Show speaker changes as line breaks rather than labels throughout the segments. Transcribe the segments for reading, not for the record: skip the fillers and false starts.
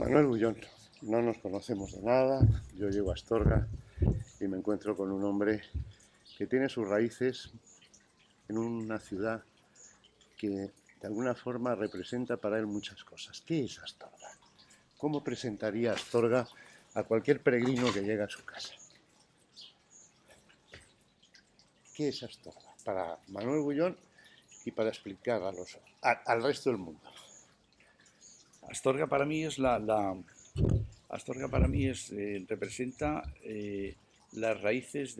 Manuel Bullón, no nos conocemos de nada, yo llego a Astorga y me encuentro con un hombre que tiene sus raíces en una ciudad que de alguna forma representa para él muchas cosas. ¿Qué es Astorga? ¿Cómo presentaría Astorga a cualquier peregrino que llega a su casa? ¿Qué es Astorga? Para Manuel Bullón y para explicar al resto del mundo.
Astorga para mí es Astorga para mí representa las raíces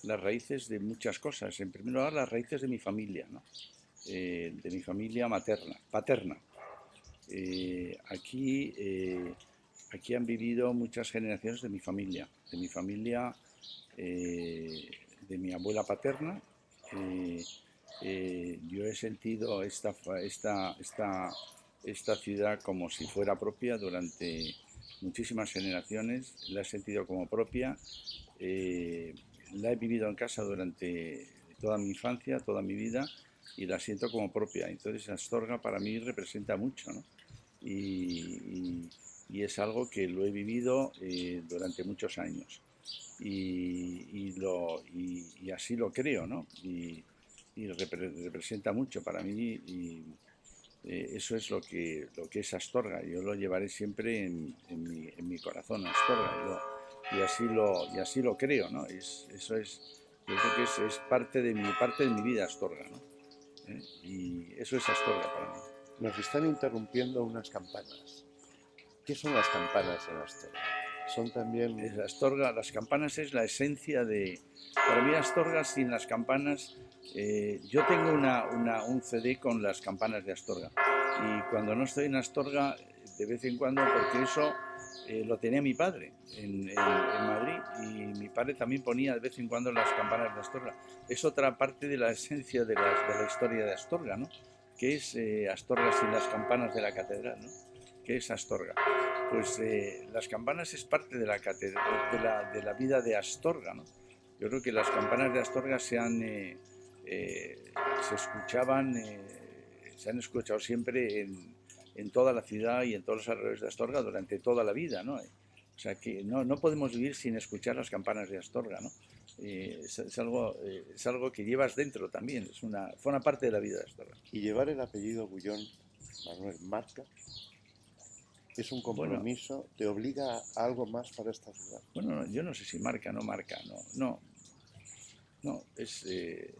las raíces de muchas cosas. En primer lugar, las raíces de mi familia, ¿no? De mi familia paterna. Aquí han vivido muchas generaciones de mi familia, de mi abuela paterna. Yo he sentido esta ciudad como si fuera propia durante muchísimas generaciones, la he sentido como propia, la he vivido en casa durante toda mi infancia, toda mi vida y la siento como propia. Entonces Astorga para mí representa mucho, ¿no? Y es algo que lo he vivido durante muchos años y así lo creo, ¿no? Y representa mucho para mí y eso es lo que es Astorga. Yo lo llevaré siempre en mi corazón, Astorga. Y así lo creo, ¿no? Eso es, yo creo que es parte de mi vida, Astorga, ¿no? Y eso es Astorga para mí.
Nos están interrumpiendo unas campanas. ¿Qué son las campanas en Astorga? Son también...
Astorga, las campanas es la esencia de... Para mí Astorga sin las campanas... yo tengo un CD con las campanas de Astorga y cuando no estoy en Astorga, de vez en cuando, porque eso lo tenía mi padre en Madrid y mi padre también ponía de vez en cuando las campanas de Astorga. Es otra parte de la esencia de la historia de Astorga, ¿no? Que es Astorga sin las campanas de la catedral, ¿no? ¿Qué es Astorga? Pues las campanas es parte de de la vida de Astorga, ¿no? Yo creo que las campanas de Astorga se escuchaban, se han escuchado siempre en toda la ciudad y en todos los alrededores de Astorga durante toda la vida, ¿no? O sea que no podemos vivir sin escuchar las campanas de Astorga, ¿no? Es algo que llevas dentro también, forma parte de la vida de Astorga.
Y llevar el apellido Bullón, Manuel, marca, es un
Bueno,
compromiso, te obliga a algo más para esta ciudad.
bueno, yo no sé si marca, no marca, no, no sé,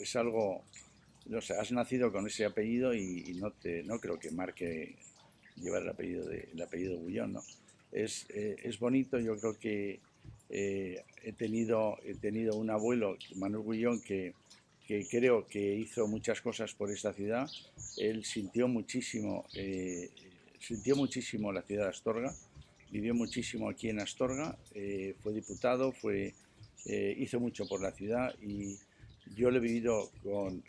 es algo, no sé, has nacido con ese apellido y no creo que marque llevar el apellido Bullón, ¿no? Es bonito, yo creo que he tenido un abuelo, Manuel Bullón, que creo que hizo muchas cosas por esta ciudad. Él sintió muchísimo la ciudad de Astorga, vivió muchísimo aquí en Astorga, fue diputado, hizo mucho por la ciudad y yo lo he vivido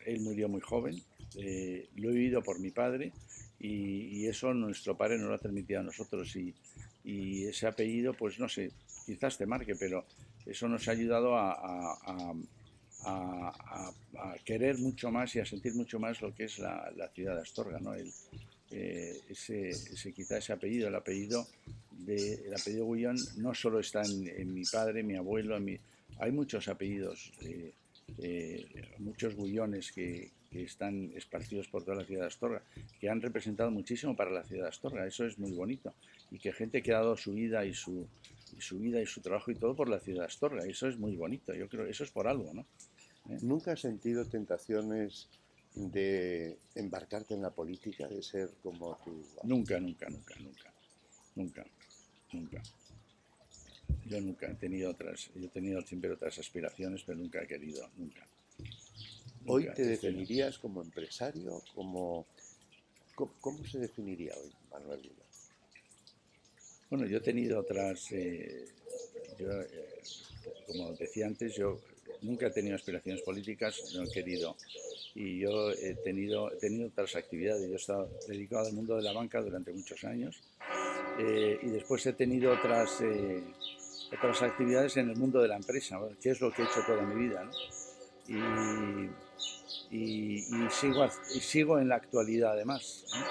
él murió muy joven, lo he vivido por mi padre y eso nuestro padre nos lo ha transmitido a nosotros y ese apellido, pues no sé, quizás te marque, pero eso nos ha ayudado a querer mucho más y a sentir mucho más lo que es la ciudad de Astorga, ¿no? Quizá ese apellido, el apellido Bullón no solo está en mi padre, mi abuelo, hay muchos apellidos, muchos Bullones que están esparcidos por toda la ciudad de Astorga, que han representado muchísimo para la ciudad de Astorga. Eso es muy bonito. Y que gente que ha dado su vida y su vida y su trabajo y todo por la ciudad de Astorga. Eso es muy bonito. Yo creo que eso es por algo, ¿no?
¿Nunca has sentido tentaciones de embarcarte en la política, de ser como tú?
Nunca, nunca, nunca, nunca, nunca, nunca. Yo nunca yo he tenido siempre otras aspiraciones, pero nunca he querido, nunca.
¿Hoy
Nunca.
te definirías como empresario? ¿Cómo se definiría hoy Manuel Bullón?
Bueno, yo he tenido como decía antes, yo nunca he tenido aspiraciones políticas, no he querido. Y yo he tenido otras actividades. Yo he estado dedicado al mundo de la banca durante muchos años y después he tenido otras actividades en el mundo de la empresa, ¿no? Que es lo que he hecho toda mi vida, ¿no? Y sigo en la actualidad además, ¿eh?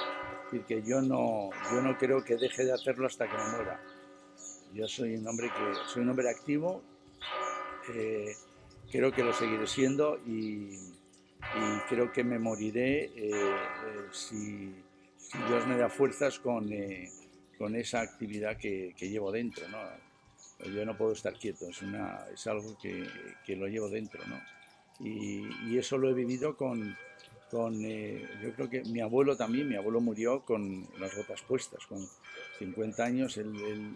Es decir, que yo no creo que deje de hacerlo hasta que me muera. Yo soy un hombre activo, creo que lo seguiré siendo y creo que me moriré si Dios me da fuerzas con esa actividad que llevo dentro, ¿no? Yo no puedo estar quieto, es algo que lo llevo dentro, ¿no? Y eso lo he vivido yo creo que mi abuelo también, mi abuelo murió con las botas puestas, con 50 años, él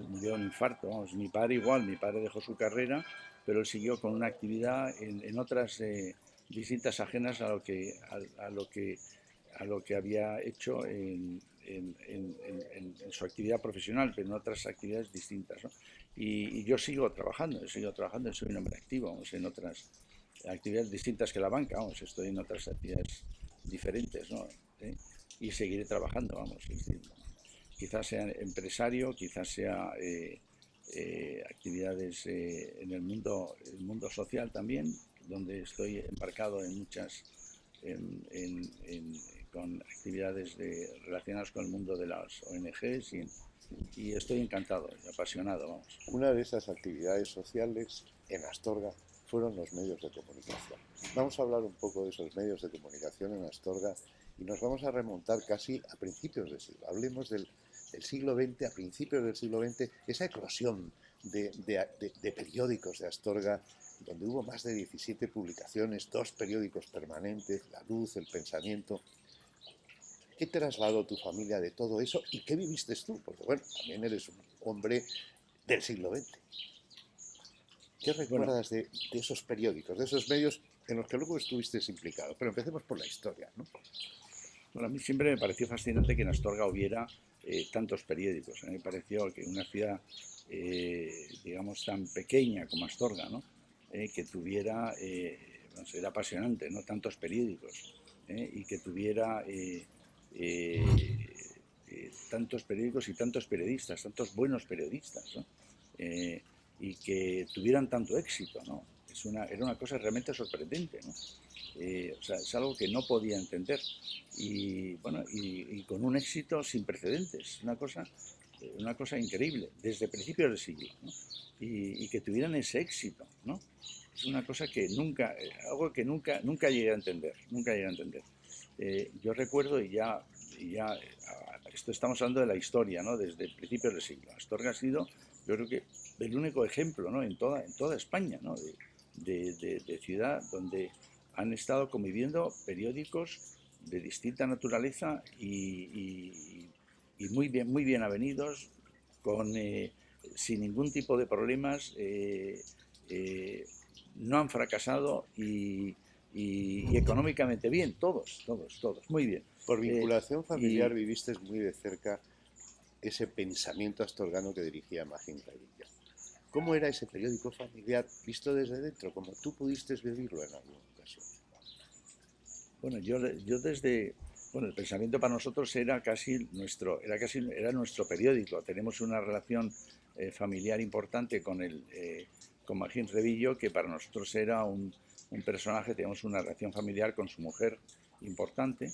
murió de un infarto, vamos. Mi padre igual, mi padre dejó su carrera, pero él siguió con una actividad en otras distintas ajenas a lo que había hecho en su actividad profesional, pero en otras actividades distintas, ¿no? Y yo sigo trabajando, soy un hombre activo, vamos, en otras actividades distintas que la banca, vamos, estoy en otras actividades diferentes, ¿no? ¿Eh? Y seguiré trabajando, vamos, es decir, quizás sea empresario, quizás sea actividades en el mundo social también, donde estoy embarcado en muchas, con actividades relacionadas con el mundo de las ONGs y estoy encantado y apasionado, vamos.
Una de esas actividades sociales en Astorga fueron los medios de comunicación. Vamos a hablar un poco de esos medios de comunicación en Astorga y nos vamos a remontar casi a principios del siglo. Hablemos del siglo XX, a principios del siglo XX, esa eclosión de periódicos de Astorga, donde hubo más de 17 publicaciones, 2 periódicos permanentes, La Luz, El Pensamiento. ¿Qué trasladó tu familia de todo eso y qué viviste tú? Porque bueno, también eres un hombre del siglo XX. ¿Qué recuerdas de esos periódicos, de esos medios en los que luego estuviste implicado? Pero empecemos por la historia, ¿no?
Bueno, a mí siempre me pareció fascinante que en Astorga hubiera tantos periódicos. A mí me pareció que una ciudad, digamos, tan pequeña como Astorga, ¿no? Que tuviera, no sé, era apasionante, ¿no? Tantos periódicos y que tuviera tantos periódicos y tantos periodistas, tantos buenos periodistas, ¿no? Y que tuvieran tanto éxito, ¿no? Era una cosa realmente sorprendente, ¿no? O sea, es algo que no podía entender y bueno, y con un éxito sin precedentes, una cosa increíble desde principios del siglo, ¿no? Y que tuvieran ese éxito, ¿no? Es una cosa que algo que nunca llegué a entender, yo recuerdo esto estamos hablando de la historia, ¿no? Desde principios del siglo. Astorga ha sido, yo creo que el único ejemplo, ¿no? en toda España, ¿no? de ciudad donde han estado conviviendo periódicos de distinta naturaleza y muy bien avenidos, sin ningún tipo de problemas, no han fracasado y económicamente bien, todos, muy bien.
Por vinculación familiar viviste muy de cerca ese pensamiento astorgano que dirigía Magín Reviño. ¿Cómo era ese periódico familiar visto desde dentro? ¿Cómo tú pudiste vivirlo en alguna ocasión?
Bueno, el pensamiento para nosotros era nuestro periódico. Tenemos una relación familiar importante con Magín Reviño, que para nosotros era un personaje. Teníamos una relación familiar con su mujer importante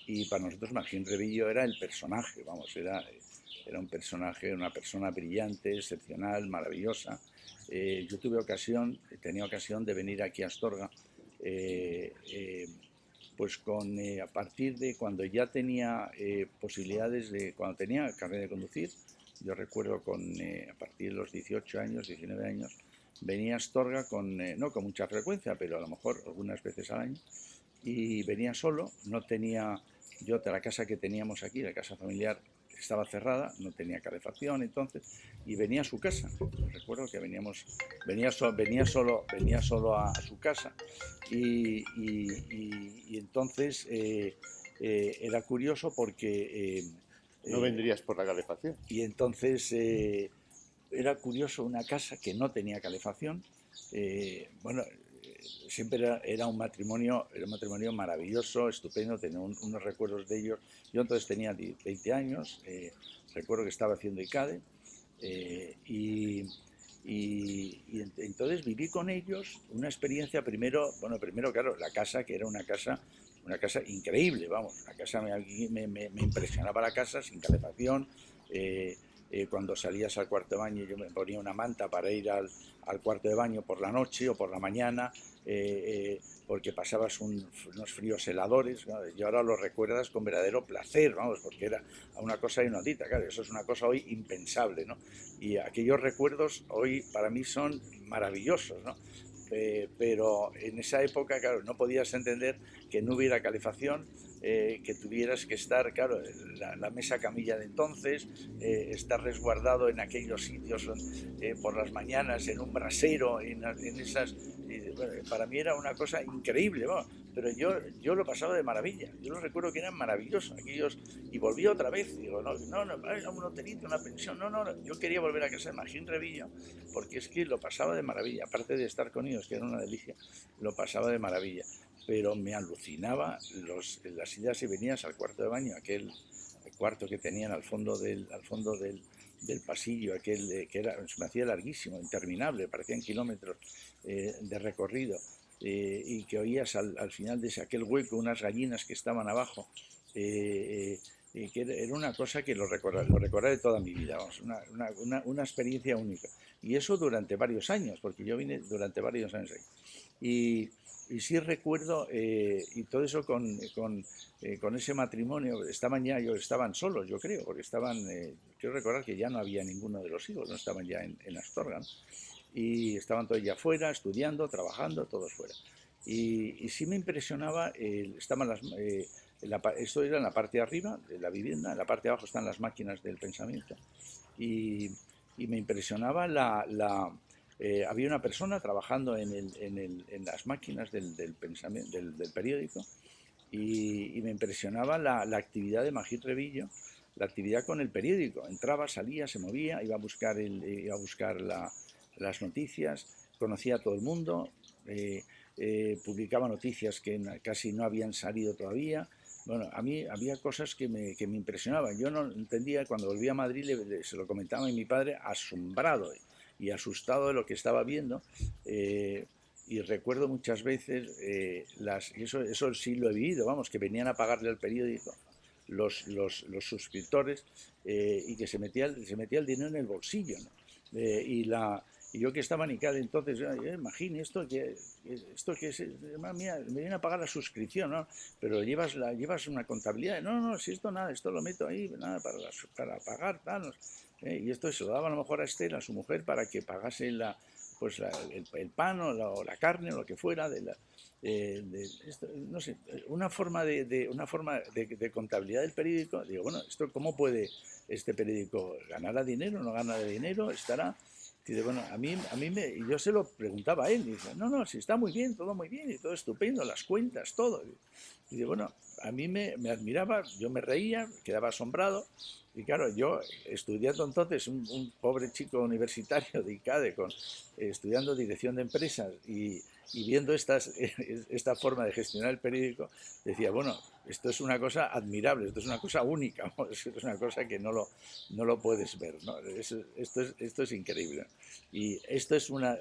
y para nosotros Magín Reviño era el personaje, vamos, era un personaje, una persona brillante, excepcional, maravillosa. Yo tenía ocasión de venir aquí a Astorga, pues a partir de cuando ya tenía posibilidades cuando tenía carnet de conducir. Yo recuerdo a partir de los 18 años, 19 años, venía a Astorga no con mucha frecuencia, pero a lo mejor algunas veces al año, y venía solo. La casa que teníamos aquí, la casa familiar, estaba cerrada, no tenía calefacción entonces, y venía a su casa. Recuerdo que venía solo a su casa y entonces era curioso porque...
¿No vendrías por la calefacción?
Y entonces era curioso, una casa que no tenía calefacción. Siempre era un matrimonio maravilloso, estupendo, tenía unos recuerdos de ellos. Yo entonces tenía 20 años, recuerdo que estaba haciendo ICADE y entonces viví con ellos una experiencia primero, claro, la casa, que era una una casa increíble, vamos, una casa me impresionaba la casa, sin calefacción. Cuando salías al cuarto de baño yo me ponía una manta para ir al cuarto de baño por la noche o por la mañana, porque pasabas unos fríos heladores, ¿no? Y ahora lo recuerdas con verdadero placer, vamos, porque era una cosa inaudita, claro, eso es una cosa hoy impensable, ¿no? Y aquellos recuerdos hoy para mí son maravillosos, ¿no? Pero en esa época, claro, no podías entender que no hubiera calefacción, que tuvieras que estar, claro, la mesa camilla de entonces, estar resguardado en aquellos sitios por las mañanas, en un brasero, en esas... Bueno, para mí era una cosa increíble, ¿no? Pero yo lo pasaba de maravilla, yo lo recuerdo que eran maravillosos aquellos, y volví otra vez, digo, no, era un hotelito, una pensión, no, yo quería volver a casa de Magín Revillo, porque es que lo pasaba de maravilla, aparte de estar con ellos, que era una delicia, lo pasaba de maravilla, pero me alucinaba las idas y venidas al cuarto de baño, aquel cuarto que tenían al fondo del pasillo, aquel que se me hacía larguísimo, interminable, parecían kilómetros de recorrido, y que oías al final de aquel hueco unas gallinas que estaban abajo, que era una cosa que lo recordaré toda mi vida, vamos, una experiencia única. Y eso durante varios años, porque yo vine durante varios años ahí. Y sí recuerdo, y todo eso con ese matrimonio, estaban solos, yo creo, porque quiero recordar que ya no había ninguno de los hijos, no estaban ya en Astorga, ¿no? Y estaban todos ya fuera, estudiando, trabajando, todos fuera. Y sí me impresionaba, esto era en la parte de arriba de la vivienda, en la parte de abajo están las máquinas del pensamiento, y me impresionaba había una persona trabajando en las máquinas del pensamiento, del periódico, y me impresionaba la actividad de Magín Revillo, la actividad con el periódico. Entraba, salía, se movía, iba a buscar las noticias, conocía a todo el mundo, publicaba noticias que casi no habían salido todavía. Bueno, a mí había cosas que me impresionaban. Yo no entendía, cuando volví a Madrid se lo comentaba a mi padre, asombrado y asustado de lo que estaba viendo, y recuerdo muchas veces, y eso sí lo he vivido, vamos, que venían a pagarle al periódico los suscriptores, y que se metía el dinero en el bolsillo, ¿no? Y yo que estaba en ICADE entonces, imagínate esto que es, mía, me viene a pagar la suscripción, ¿no? Pero llevas una contabilidad, no, si esto nada, esto lo meto ahí, nada, para pagar, tal, y esto se lo daba a lo mejor a Esther, a su mujer, para que pagase el pan o la carne o lo que fuera, no sé, una forma de contabilidad del periódico. Digo, bueno, esto ¿cómo puede este periódico ganar dinero, no gana dinero, estará? Dice, bueno, y yo se lo preguntaba a él, y dice, no, si está muy bien, todo muy bien, y todo estupendo, las cuentas, todo. Y dice, bueno, a mí me admiraba, yo me reía, quedaba asombrado, y claro, yo estudiando entonces, un pobre chico universitario de ICADE, estudiando dirección de empresas, y viendo esta forma de gestionar el periódico, decía, bueno, esto es una cosa admirable, esto es una cosa única, ¿no? Esto es una cosa que no lo puedes ver, ¿no? Esto es increíble. Y esto es una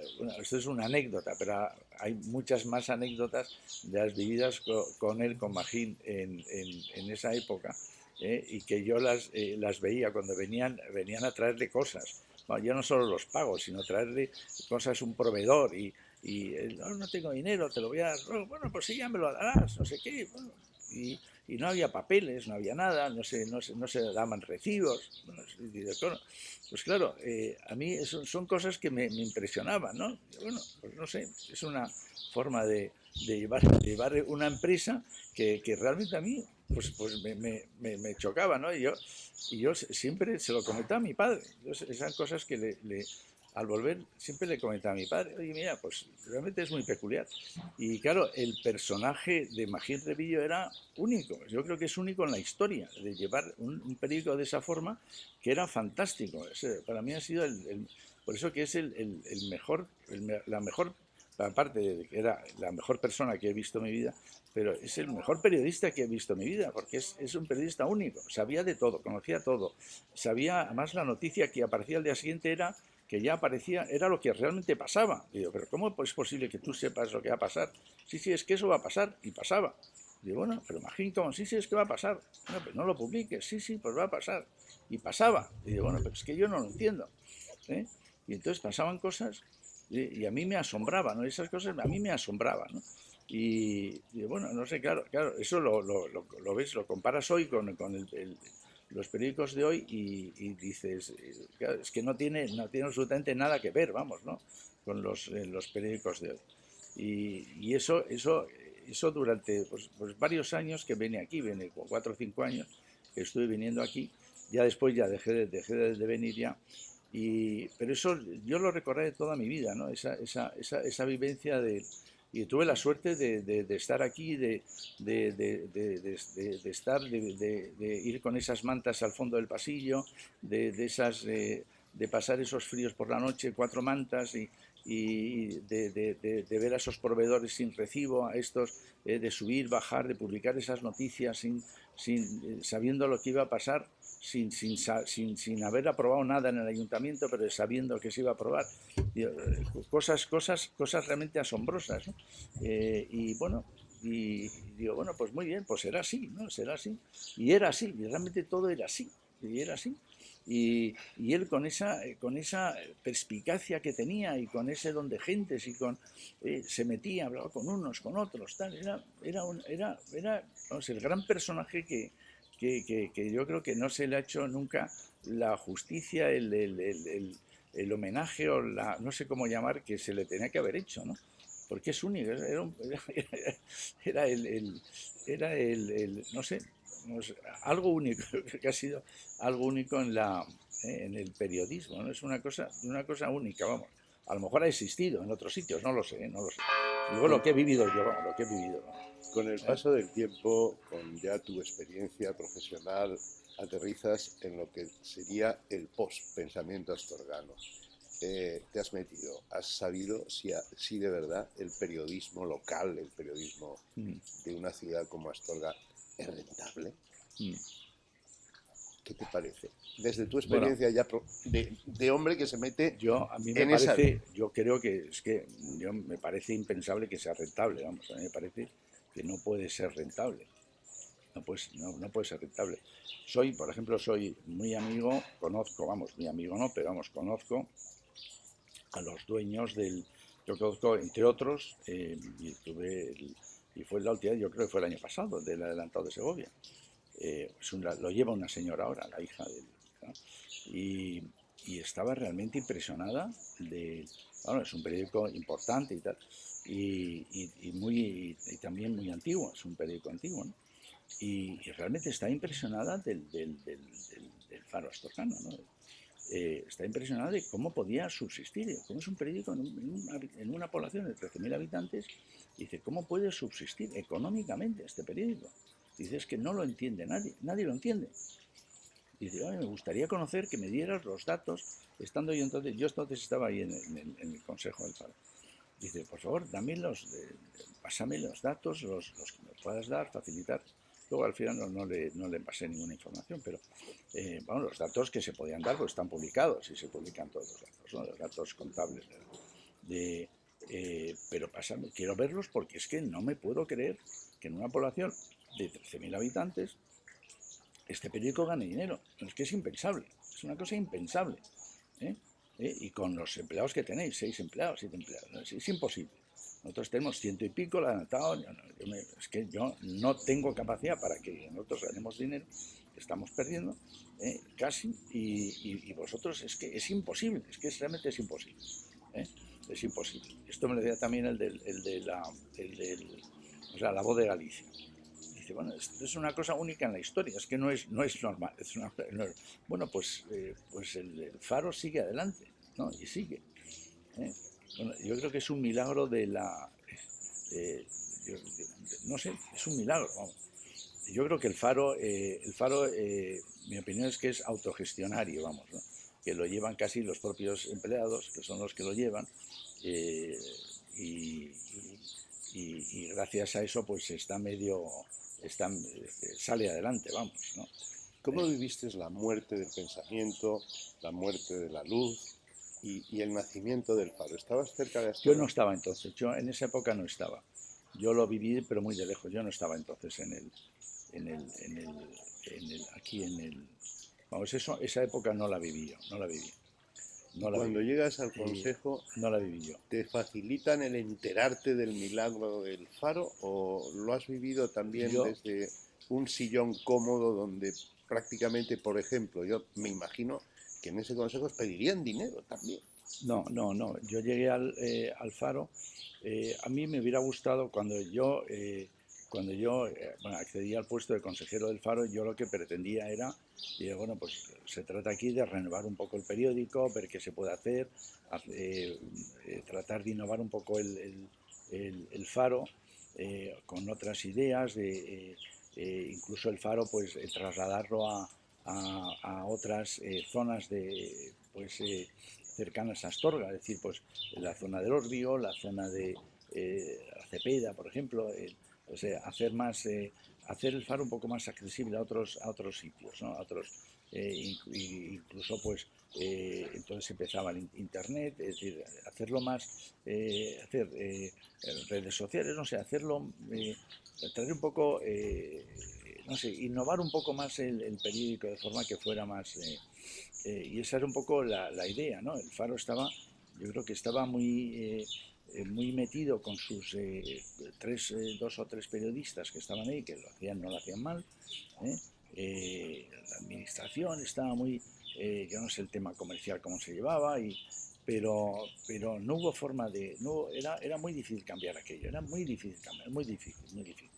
anécdota, pero hay muchas más anécdotas de las vividas con él, con Magín, en esa época, y que yo las veía cuando venían a traerle cosas. Bueno, ya no solo los pagos, sino traerle cosas, un proveedor, y no tengo dinero, te lo voy a dar, bueno, pues sí, ya me lo darás, no sé qué, bueno, y no había papeles, no había nada, no se daban recibos. Bueno, pues claro, a mí son cosas que me impresionaban, ¿no? Bueno, pues no sé, es una forma de llevar una empresa que realmente a mí pues me chocaba, ¿no? Y yo siempre se lo comentaba a mi padre. Esas cosas que al volver siempre le comentaba a mi padre, oye, mira, pues realmente es muy peculiar. Y claro, el personaje de Magín Revillo era único. Yo creo que es único en la historia, de llevar un periódico de esa forma, que era fantástico. Para mí ha sido por eso que es la mejor, aparte de que era la mejor persona que he visto en mi vida, pero es el mejor periodista que he visto en mi vida, porque es un periodista único. Sabía de todo, conocía todo. Sabía, además, la noticia que aparecía al día siguiente que ya aparecía, era lo que realmente pasaba. Y digo, pero ¿cómo es posible que tú sepas lo que va a pasar? Sí, es que eso va a pasar, y pasaba. Digo, bueno, pero imagínate, como, sí, es que va a pasar. Bueno, pues no lo publiques, sí, pues va a pasar. Y pasaba. Y digo, bueno, pero es que yo no lo entiendo. ¿Eh? Y entonces pasaban cosas y a mí me asombraba, ¿no? Esas cosas a mí me asombraban, ¿no? Y bueno, no sé, claro, eso lo ves, lo comparas hoy con los periódicos de hoy y dices, claro, es que no tiene absolutamente nada que ver, vamos, ¿no? Con los periódicos de hoy. Y eso durante pues varios años que vine aquí, viene 4 o 5 años que estuve viniendo aquí, ya después ya dejé de venir ya. Pero eso yo lo recordaré toda mi vida, ¿no? Esa vivencia y tuve la suerte de estar aquí, de estar, de ir con esas mantas al fondo del pasillo, de pasar esos fríos por la noche, 4 mantas y de ver a esos proveedores sin recibo, a estos, de subir, bajar, de publicar esas noticias sabiendo lo que iba a pasar, sin haber aprobado nada en el ayuntamiento, pero sabiendo que se iba a aprobar. Cosas realmente asombrosas, ¿no? Y bueno, y digo, bueno, pues muy bien, pues será así, ¿no? Será así. Y era así, y realmente todo era así, y era así. Y él con esa perspicacia que tenía y con ese don de gentes y se metía, hablaba con unos, con otros, tal, era vamos, el gran personaje que yo creo que no se le ha hecho nunca la justicia, el homenaje o no sé cómo llamar, que se le tenía que haber hecho, ¿no? Porque es único, era no sé, algo único, que ha sido algo único en el periodismo, ¿no? Es una cosa única, vamos. A lo mejor ha existido en otros sitios, no lo sé, no lo sé. Digo lo que he vivido yo, vamos, lo que he vivido.
Con el paso del tiempo, con ya tu experiencia profesional, aterrizas en lo que sería el post-pensamiento astorgano. Te has metido, has sabido si de verdad el periodismo local, el periodismo de una ciudad como Astorga es rentable. ¿Qué te parece? Desde tu experiencia ya de hombre que se mete
a mí me
en esa...
parece, yo creo que me parece impensable que sea rentable, vamos, a mí me parece que no puede ser rentable. No puede ser rentable. Por ejemplo, soy muy amigo, muy amigo no, pero vamos, conozco a los dueños yo conozco, entre otros, y fue la última, yo creo que fue el año pasado, del adelantado de Segovia. Lo lleva una señora ahora, la hija de él, ¿no? Y estaba realmente impresionada bueno, es un periódico importante y tal, y también muy antiguo, es un periódico antiguo, ¿no? Y realmente está impresionada del Faro Astorgano, ¿no? Está impresionada de cómo podía subsistir, cómo es un periódico en una población de 13.000 habitantes, dice, ¿cómo puede subsistir económicamente este periódico? Dice, es que no lo entiende nadie lo entiende. Dice, me gustaría conocer, que me dieras los datos, estando yo entonces estaba ahí en el Consejo del Faro. Dice, por favor, pásame los datos, los que me puedas dar, facilitar. Luego al final no le pasé ninguna información, pero bueno, los datos que se podían dar pues están publicados y se publican todos los datos, ¿no? Los datos contables. Pero pásame, quiero verlos porque es que no me puedo creer que en una población de 13.000 habitantes este periódico gane dinero. Es que es impensable, es una cosa impensable. Y con los empleados que tenéis, 6 empleados, 7 empleados, ¿no? Es imposible. Nosotros tenemos 100 y pico, la anotado, es que yo no tengo capacidad para que nosotros ganemos dinero, que estamos perdiendo, casi, y vosotros, es que es imposible, es que realmente es imposible. Es imposible. Esto me lo decía también el de la voz de Galicia. Dice, bueno, esto es una cosa única en la historia, es que no es normal. Bueno, pues el Faro sigue adelante, ¿no? Y sigue. Bueno, yo creo que es un milagro no sé, es un milagro, vamos. Yo creo que el Faro, mi opinión es que es autogestionario, vamos, ¿no? Que lo llevan casi los propios empleados, que son los que lo llevan, y gracias a eso pues sale adelante, vamos, ¿no?
¿Cómo viviste la muerte del pensamiento, la muerte de la luz y el nacimiento del Faro? ¿Estabas cerca de Astorga?
Yo no estaba entonces, yo en esa época no estaba. yo lo viví, pero muy de lejos. Yo no estaba entonces aquí en el... Vamos, esa época no la viví yo, no la viví.
Y
No la
cuando
viví.
llegas al
Y
consejo,
no la viví yo.
¿te facilitan el enterarte del milagro del Faro o lo has vivido también
Yo,
desde un sillón cómodo donde prácticamente, por ejemplo, yo me imagino que en ese consejo os pedirían dinero también?
no. Yo llegué al Faro. A mí me hubiera gustado cuando yo bueno, accedí al puesto de consejero del Faro, yo lo que pretendía era, bueno, pues se trata aquí de renovar un poco el periódico, ver qué se puede hacer, tratar de innovar un poco el Faro con otras ideas, incluso el Faro, pues trasladarlo a otras zonas de, pues, cercanas a Astorga, es decir, pues la zona del Orrio, la zona de la Cepeda, por ejemplo, pues, hacer el Faro un poco más accesible a otros sitios, ¿no? A otros, incluso pues entonces empezaba el internet, es decir, hacerlo más, hacer redes sociales, no sé, hacerlo, traer un poco, no sé, innovar un poco más el periódico de forma que fuera más, y esa era un poco la idea, ¿no? El Faro estaba, yo creo que estaba muy metido con sus dos o tres periodistas que estaban ahí, que no lo hacían mal. ¿eh? La administración estaba muy, yo no sé el tema comercial cómo se llevaba, pero no hubo forma de, no, era muy difícil cambiar aquello, era muy difícil cambiar, muy difícil, muy difícil.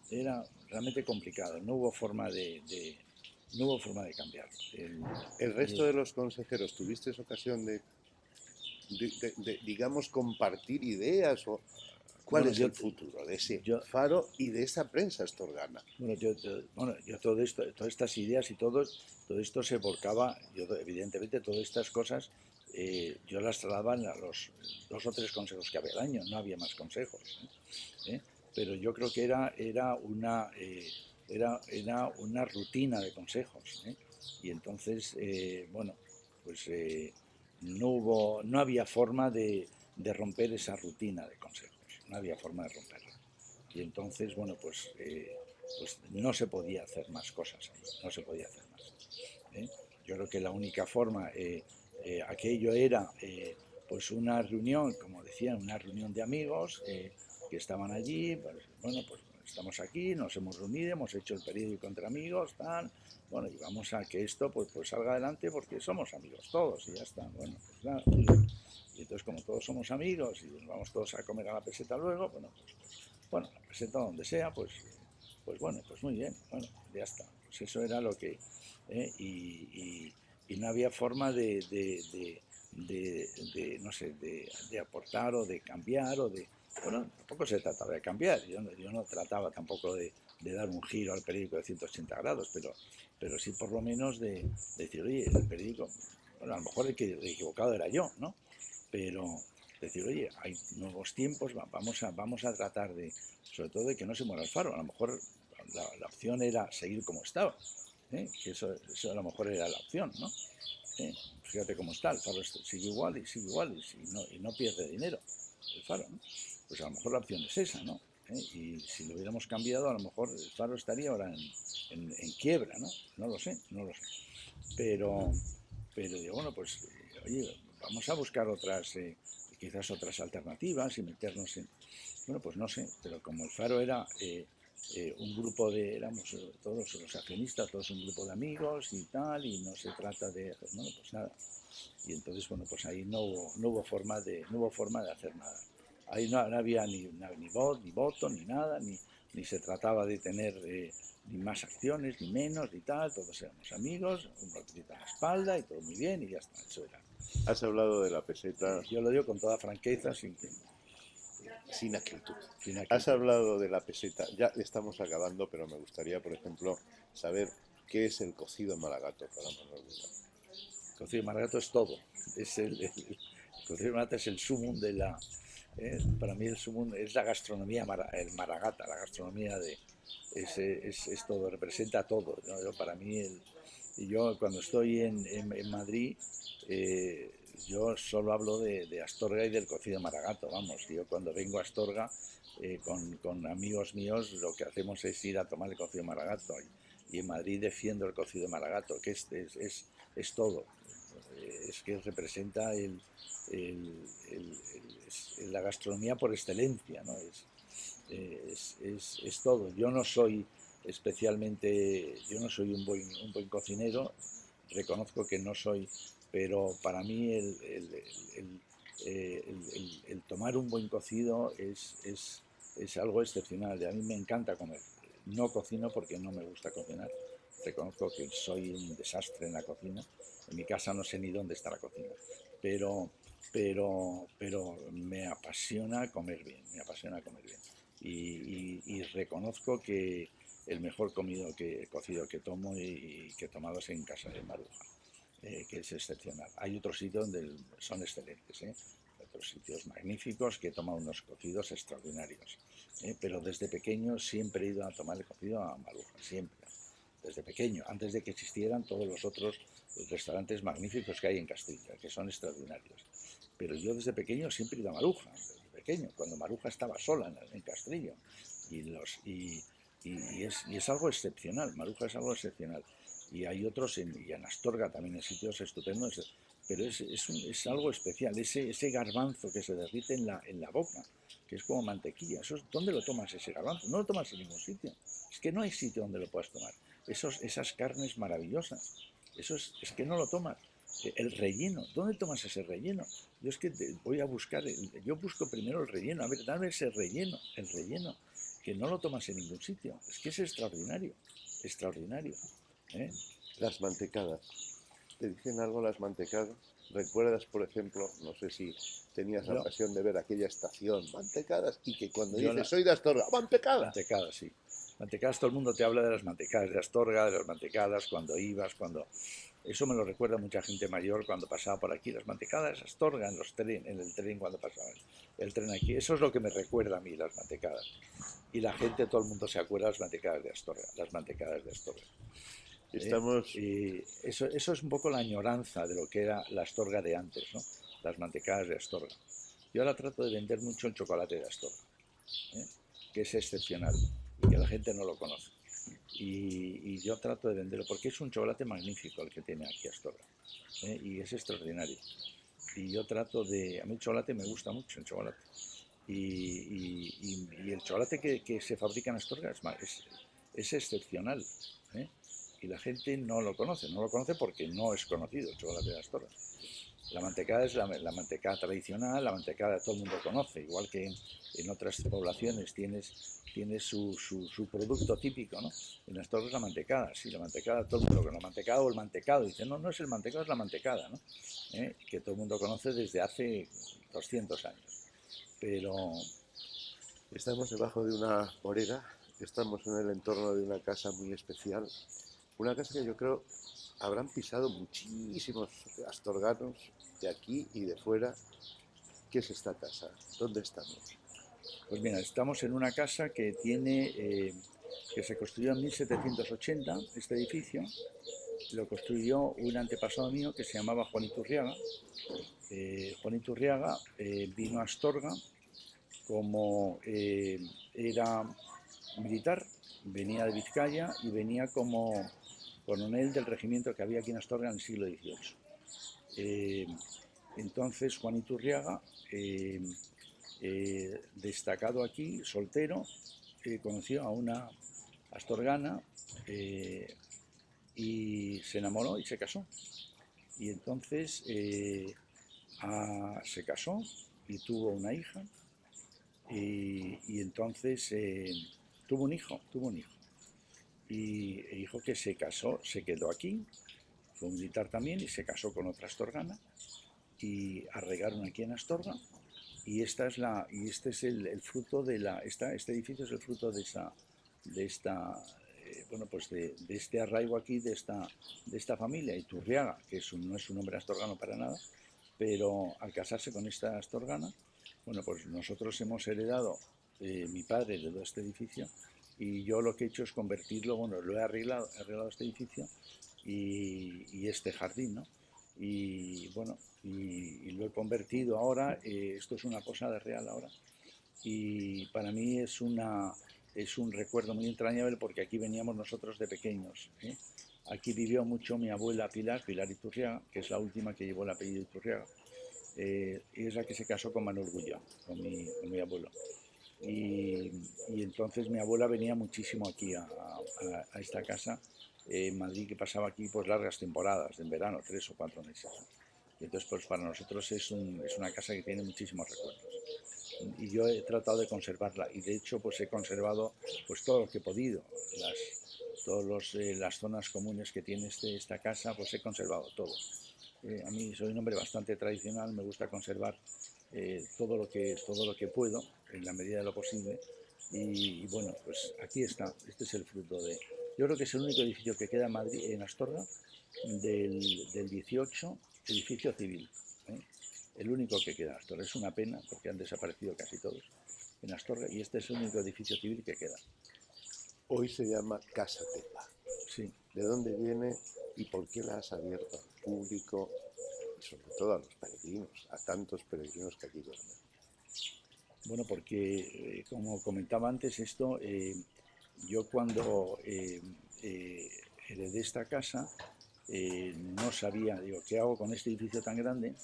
Era realmente complicado, no hubo forma no hubo forma de cambiarlo.
¿El resto de los consejeros tuviste ocasión de, digamos, compartir ideas o cuál
Bueno,
es el futuro de ese
yo,
Faro y de esa prensa astorgana?
yo todo esto, todas estas ideas y todo esto se volcaba, yo evidentemente todas estas cosas yo las trasladaba a los dos o tres consejos que había al año, no había más consejos. ¿eh? Pero yo creo que era una rutina de consejos. Y entonces, bueno, pues no había forma de romper esa rutina de consejos, no había forma de romperla. Y entonces, bueno, pues no se podía hacer más cosas ahí, no se podía hacer más. ¿eh? Yo creo que la única forma, aquello era pues una reunión, como decía, una reunión de amigos que estaban allí, pues, bueno, pues estamos aquí, nos hemos reunido, hemos hecho el periódico entre amigos, tal, bueno, y vamos a que esto pues salga adelante porque somos amigos todos y ya está, bueno, pues nada, muy bien. Y entonces como todos somos amigos y nos vamos todos a comer a la peseta luego, bueno, la peseta donde sea, pues bueno, pues muy bien, bueno, ya está. Pues eso era lo que... y no había forma no sé, de aportar o de cambiar o de... Bueno, tampoco se trataba de cambiar, yo no trataba tampoco de dar un giro al periódico de 180 grados, pero sí por lo menos de decir, oye, el periódico, bueno, a lo mejor el equivocado era yo, ¿no? Pero decir, oye, hay nuevos tiempos, vamos a tratar de, sobre todo de que no se muera el Faro, a lo mejor la opción era seguir como estaba, que eso a lo mejor era la opción, ¿no? Fíjate cómo está, el Faro sigue igual y no pierde dinero el Faro, ¿no? Pues a lo mejor la opción es esa, ¿no? Y si lo hubiéramos cambiado, a lo mejor el Faro estaría ahora en quiebra, ¿no? No lo sé. Pero digo, bueno, pues, oye, vamos a buscar quizás otras alternativas y meternos en... Bueno, pues no sé, pero como el Faro era un grupo éramos todos los accionistas, todos un grupo de amigos y tal, y no se trata de... Bueno, pues nada. Y entonces, bueno, pues ahí no hubo forma de hacer nada. Ahí no había ni voz, ni voto, ni nada, ni se trataba de tener ni más acciones, ni menos, ni tal, todos éramos amigos, un golpecito a la espalda y todo muy bien y ya está, eso era.
Has hablado de la peseta
Yo lo digo con toda franqueza,
sin acritud.
sin
Has
acritud.
hablado de la peseta, ya estamos acabando, pero me gustaría, por ejemplo, saber qué es el cocido malagato para Manuel Vidal.
El cocido de maragato es todo, el cocido de maragato es el sumum de la... para mí el sumum es la gastronomía, el maragata, la gastronomía es todo, representa todo, ¿no? Para mí, y yo cuando estoy en Madrid, yo solo hablo de Astorga y del cocido maragato, vamos. Yo cuando vengo a Astorga con amigos míos lo que hacemos es ir a tomar el cocido maragato. Y en Madrid defiendo el cocido maragato, que es todo. Es que representa la gastronomía por excelencia, ¿no? Es todo. Yo no soy un buen cocinero, reconozco que no soy, pero para mí el tomar un buen cocido es algo excepcional. A mí me encanta comer. No cocino porque no me gusta cocinar. Reconozco que soy un desastre en la cocina. En mi casa no sé ni dónde está la cocina. Pero, pero me apasiona comer bien, me apasiona comer bien. Y reconozco que el mejor cocido que tomo y que he tomado es en casa de Maruja, que es excepcional. Hay otros sitios donde son excelentes, otros sitios magníficos que he tomado unos cocidos extraordinarios. Pero desde pequeño siempre he ido a tomar el cocido a Maruja, siempre. Desde pequeño, antes de que existieran todos los otros restaurantes magníficos que hay en Castilla, que son extraordinarios. Pero yo desde pequeño siempre he ido a Maruja, desde pequeño, cuando Maruja estaba sola en Castrillo. Y es algo excepcional, Maruja es algo excepcional. Y hay otros, y en Astorga también en sitios estupendos, pero es algo especial, ese garbanzo que se derrite en la boca, que es como mantequilla. ¿Dónde lo tomas ese garbanzo? No lo tomas en ningún sitio. Es que no hay sitio donde lo puedas tomar. Esas carnes maravillosas, es que no lo tomas. El relleno, ¿dónde tomas ese relleno? Yo es que voy a buscar, yo busco primero el relleno, a ver, dame ese relleno, el relleno, que no lo tomas en ningún sitio. Es que es extraordinario, extraordinario.
Las mantecadas. ¿Te dicen algo las mantecadas? ¿Recuerdas, por ejemplo, no sé si tenías la ocasión de ver aquella estación, mantecadas, y que cuando dices soy de Astorga, mantecadas?
Mantecadas, sí. Mantecadas, todo el mundo te habla de las mantecadas de Astorga, de las mantecadas, cuando ibas, cuando... Eso me lo recuerda mucha gente mayor cuando pasaba por aquí, las mantecadas de Astorga, en el tren cuando pasaba el tren aquí. Eso es lo que me recuerda a mí, las mantecadas. Y la gente, todo el mundo se acuerda de las mantecadas de Astorga, las mantecadas de Astorga. Y eso es un poco la añoranza de lo que era la Astorga de antes, ¿no? Las mantecadas de Astorga. Yo ahora trato de vender mucho el chocolate de Astorga, que es excepcional y que la gente no lo conoce. Y yo trato de venderlo porque es un chocolate magnífico el que tiene aquí Astorga, y es extraordinario. Y yo trato de... A mí el chocolate me gusta mucho, el chocolate. Y el chocolate que se fabrica en Astorga es excepcional, y la gente no lo conoce porque no es conocido el chocolate de Astorga. La mantecada es la mantecada tradicional, la mantecada todo el mundo conoce, igual que en otras poblaciones tienes su producto típico, ¿no? En Astorga es la mantecada, sí, la mantecada todo el mundo conoce, la mantecada o el mantecado, dice, no es el mantecado, es la mantecada, ¿no? Que todo el mundo conoce desde hace 200 años. Pero...
Estamos debajo de una morera, estamos en el entorno de una casa muy especial, una casa que yo creo habrán pisado muchísimos astorganos de aquí y de fuera. ¿Qué es esta casa? ¿Dónde estamos?
Pues mira, estamos en una casa que que se construyó en 1780, este edificio. Lo construyó un antepasado mío que se llamaba Juan Iturriaga. Juan Iturriaga vino a Astorga como era militar, venía de Vizcaya y venía como coronel del regimiento que había aquí en Astorga en el siglo XVIII. Entonces Juan Iturriaga, destacado aquí, soltero, conoció a una astorgana y se enamoró y se casó. Y entonces se casó y tuvo una hija y entonces tuvo un hijo. Y el hijo que se casó se quedó aquí, fue militar también y se casó con otra astorgana y arraigaron aquí en Astorga. Y este es el fruto este edificio es el fruto de este arraigo aquí de esta familia, Iturriaga, que no es un nombre astorgano para nada, pero al casarse con esta astorgana, bueno, pues nosotros hemos heredado, mi padre heredó este edificio y yo lo que he hecho es convertirlo, bueno, lo he arreglado este edificio y este jardín, ¿no? Y bueno, y lo he convertido ahora, esto es una posada real ahora, y para mí es un recuerdo muy entrañable porque aquí veníamos nosotros de pequeños, ¿eh? Aquí vivió mucho mi abuela Pilar Iturriaga, que es la última que llevó el apellido Iturriaga, y es la que se casó con Manuel Gullón, con mi abuelo. Y entonces mi abuela venía muchísimo aquí a esta casa en Madrid, que pasaba aquí pues largas temporadas, en verano, 3 o 4 meses. Y entonces pues para nosotros es una casa que tiene muchísimos recuerdos. Y yo he tratado de conservarla y de hecho pues he conservado pues todo lo que he podido, las zonas comunes que tiene esta casa, pues he conservado todo. A mí soy un hombre bastante tradicional, me gusta conservar todo lo que puedo en la medida de lo posible y bueno, pues aquí está, este es el fruto de... Yo creo que es el único edificio que queda en Madrid, en Astorga, del 18, edificio civil, ¿eh? El único que queda en Astorga. Es una pena porque han desaparecido casi todos en Astorga y este es el único edificio civil que queda.
Hoy se llama Casa Tepa.
Sí.
¿De dónde viene y por qué la has abierto al público y sobre todo a los peregrinos, a tantos peregrinos que aquí duermen?
Bueno, porque como comentaba antes yo cuando heredé esta casa no sabía, digo, ¿qué hago con este edificio tan grande?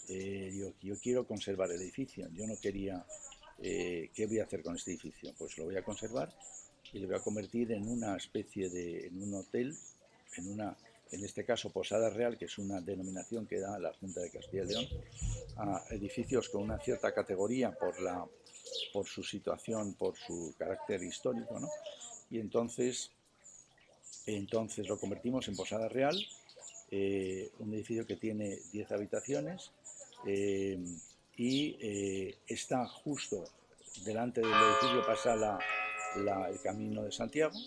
Digo, yo quiero conservar el edificio, yo no quería, ¿qué voy a hacer con este edificio? Pues lo voy a conservar y lo voy a convertir en una especie en un hotel, en este caso Posada Real, que es una denominación que da la Junta de Castilla y León, a edificios con una cierta categoría por su situación, por su carácter histórico, ¿no? Y entonces lo convertimos en Posada Real, un edificio que tiene 10 habitaciones y está justo delante del edificio, pasa el Camino de Santiago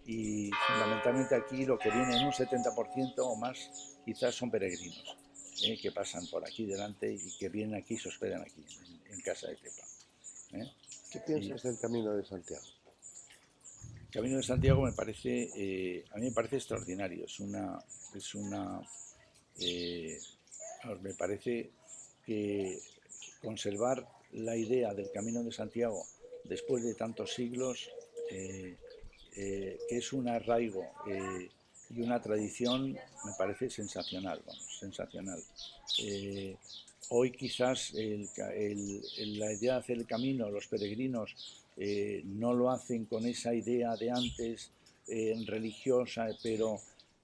y fundamentalmente aquí lo que viene en un 70% o más quizás son peregrinos que pasan por aquí delante y que vienen aquí y se hospedan aquí en Casa de Tepa.
¿Qué piensas del Camino de Santiago?
El Camino de Santiago a mí me parece extraordinario. Me parece que conservar la idea del Camino de Santiago después de tantos siglos, que es un arraigo y una tradición, me parece sensacional, sensacional. Hoy quizás la idea de hacer el camino, los peregrinos no lo hacen con esa idea de antes religiosa,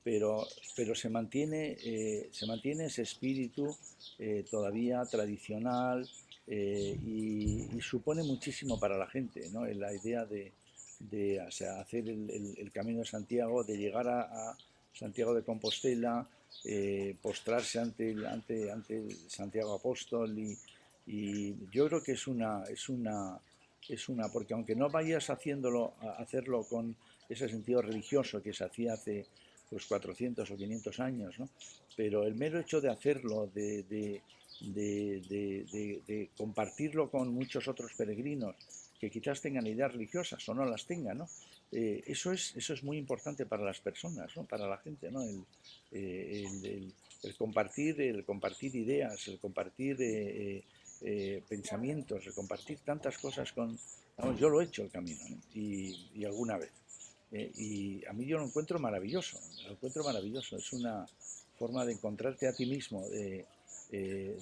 pero se mantiene ese espíritu todavía tradicional y supone muchísimo para la gente, ¿no? La idea de hacer el Camino de Santiago, de llegar a Santiago de Compostela, postrarse ante el Santiago Apóstol y yo creo que es una porque aunque no vayas hacerlo con ese sentido religioso que se hacía hace pues 400 o 500 años, ¿no? Pero el mero hecho de hacerlo, de compartirlo con muchos otros peregrinos que quizás tengan ideas religiosas o no las tengan, ¿no? Eso es muy importante para las personas, ¿no? Para la gente, ¿no? El compartir ideas, el compartir pensamientos, el compartir tantas cosas vamos, yo lo he hecho el camino, ¿no? y alguna vez. Y a mí yo lo encuentro maravilloso, es una forma de encontrarte a ti mismo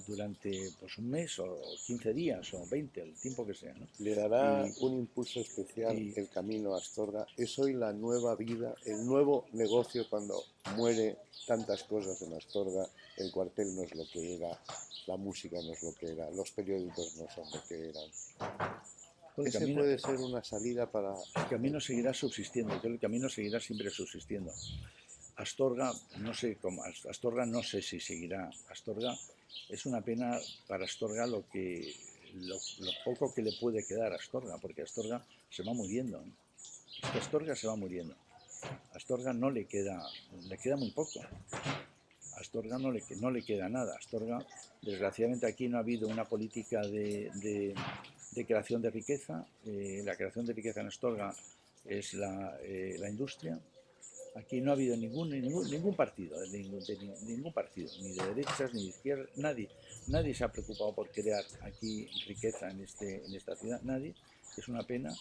durante pues, un mes o 15 días o 20, el tiempo que sea, ¿no?
Le dará un impulso especial el Camino a Astorga. Es hoy la nueva vida, el nuevo negocio cuando muere tantas cosas en Astorga. El cuartel no es lo que era, la música no es lo que era, los periódicos no son lo que eran. Ese puede ser una salida para...
El camino seguirá subsistiendo, yo creo que el camino seguirá siempre subsistiendo. Astorga, no sé si seguirá. Astorga es una pena para Astorga lo poco que le puede quedar a Astorga, porque Astorga se va muriendo. Es que Astorga se va muriendo. A Astorga le queda muy poco. A Astorga no le queda nada. Astorga, desgraciadamente aquí no ha habido una política de creación de riqueza. La creación de riqueza en Astorga es la industria. Aquí no ha habido ningún partido, ningún partido, ni de derechas ni de izquierdas, nadie se ha preocupado por crear aquí riqueza en esta ciudad, nadie. Es una pena.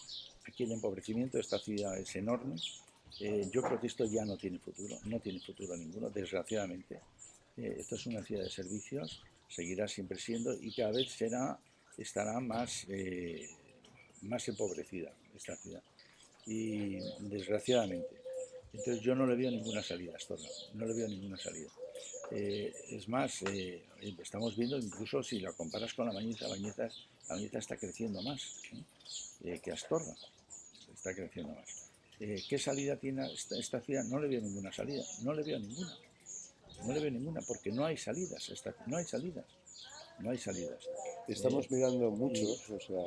Aquí el empobrecimiento de esta ciudad es enorme. Yo creo que esto ya no tiene futuro ninguno, desgraciadamente. Esto es una ciudad de servicios, seguirá siempre siendo y cada vez estará más empobrecida esta ciudad. Y desgraciadamente. Entonces yo no le veo ninguna salida a Astorga, no le veo ninguna salida. Es más, estamos viendo incluso si la comparas con la Bañeza está creciendo más que Astorga, está creciendo más. ¿Qué salida tiene esta ciudad? No le veo ninguna salida, no le veo ninguna, porque no hay salidas, no hay salidas.
Estamos mirando muchos, o sea,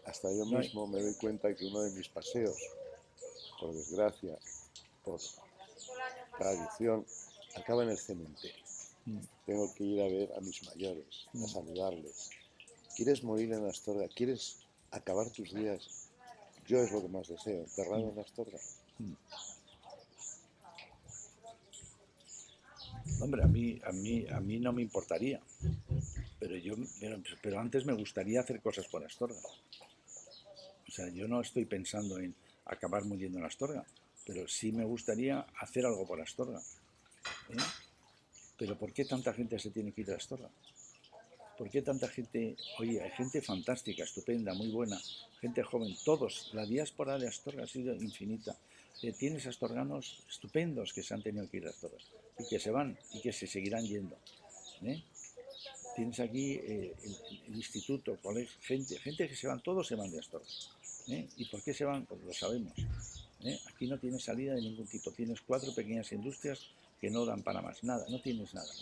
hasta yo mismo me doy cuenta que uno de mis paseos, por desgracia, por tradición, acaba en el cementerio. Tengo que ir a ver a mis mayores, a saludarles. ¿Quieres morir en Astorga? ¿Quieres acabar tus días? Yo es lo que más deseo, enterrado en Astorga.
Hombre, a mí no me importaría, pero antes me gustaría hacer cosas por Astorga. O sea, yo no estoy pensando en acabar muriendo en Astorga, pero sí me gustaría hacer algo por Astorga. Pero ¿por qué tanta gente se tiene que ir a Astorga? ¿Por qué tanta gente? Oye, hay gente fantástica, estupenda, muy buena, gente joven, todos. La diáspora de Astorga ha sido infinita. Tienes astorganos estupendos que se han tenido que ir a Astorga y que se van y que se seguirán yendo. Tienes aquí el instituto, colegio, gente que se van, todos se van de Astorga. ¿Y por qué se van? Pues lo sabemos. Aquí no tienes salida de ningún tipo. Tienes 4 pequeñas industrias que no dan para más. Nada, no tienes nada.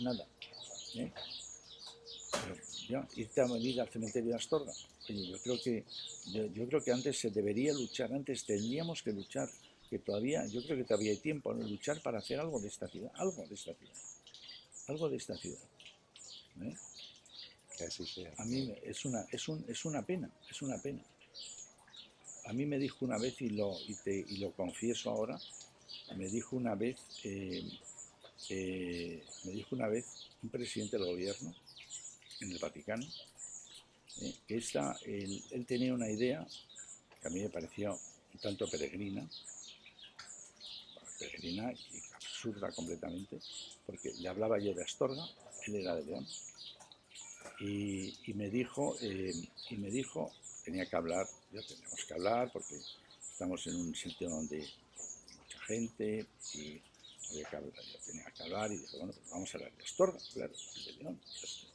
Pero ya, irte a venir al cementerio de Astorga. Oye, yo creo que antes se debería luchar, antes tendríamos que luchar, que todavía, yo creo que todavía hay tiempo, ¿no? Luchar para hacer algo de esta ciudad, algo de esta ciudad.
Que así sea.
A mí es una pena. A mí me dijo una vez, y lo confieso ahora, me dijo una vez un presidente del gobierno en el Vaticano, que él tenía una idea que a mí me pareció un tanto peregrina y absurda completamente, porque le hablaba yo de Astorga, él era de León, y me dijo, tenía que hablar, teníamos que hablar porque estamos en un sitio donde hay mucha gente y yo tenía que hablar y dije, bueno, pues vamos a hablar de Astorga, claro, de León. Entonces,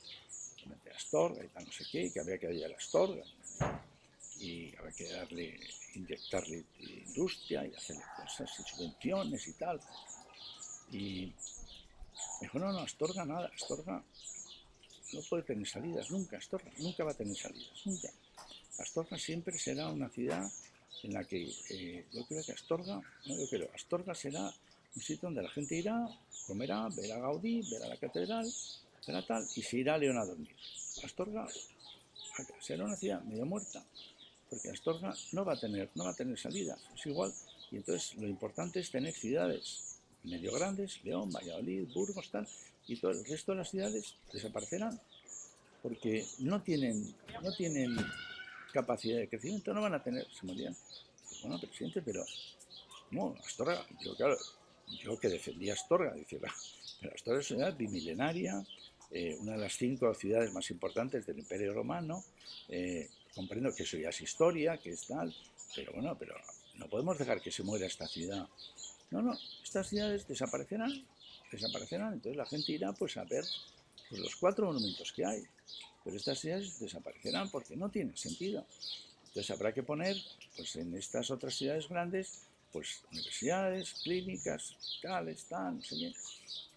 de Astorga y tal, no sé qué, que había que ir a la Astorga y había que inyectarle industria y hacerle cosas y subvenciones y tal. Y me dijo, no, Astorga nada, Astorga no puede tener salidas, nunca, Astorga nunca va a tener salidas, nunca. Astorga siempre será una ciudad en la que yo creo que Astorga será un sitio donde la gente irá, comerá, verá a Gaudí, verá la catedral, verá tal, y se irá a León a dormir. Astorga será una ciudad medio muerta, porque Astorga no va a tener salida, es igual. Y entonces lo importante es tener ciudades medio grandes, León, Valladolid, Burgos, tal, y todo el resto de las ciudades desaparecerán, porque no tienen capacidad de crecimiento, no van a tener, se morirán. Bueno, presidente, pero no, Astorga, yo que defendía Astorga, dice, pero Astorga es una ciudad bimilenaria, una de las 5 ciudades más importantes del Imperio Romano, comprendo que eso ya es historia, que es tal, pero bueno, pero no podemos dejar que se muera esta ciudad. No, estas ciudades desaparecerán, entonces la gente irá pues a ver pues, los 4 monumentos que hay, pero estas ciudades desaparecerán porque no tienen sentido. Entonces habrá que poner pues en estas otras ciudades grandes pues universidades, clínicas, hospitales, tal, no sé qué.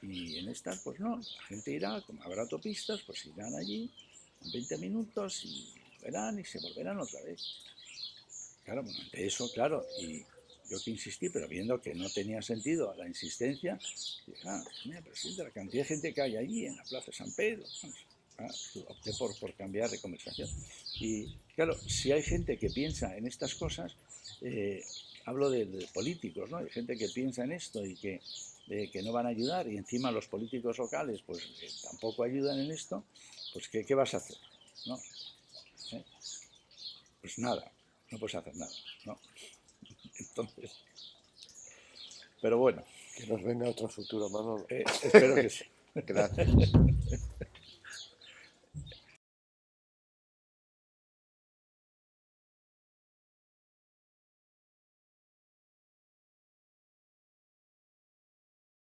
Y en estas pues no, la gente irá, como habrá autopistas, pues irán allí en 20 minutos y verán y se volverán otra vez. Claro, bueno, ante eso, claro, y yo que insistí, pero viendo que no tenía sentido la insistencia, dije, mira, presidente, la cantidad de gente que hay allí en la Plaza San Pedro, opté por cambiar de conversación. Y claro, si hay gente que piensa en estas cosas, hablo de políticos, ¿no? Hay gente que piensa en esto y que no van a ayudar, y encima los políticos locales pues tampoco ayudan en esto, pues ¿qué vas a hacer? ¿No? Pues nada, no puedes hacer nada, ¿no? Entonces, pero bueno.
Que nos venga otro futuro, Manolo.
Espero que sí.
Gracias.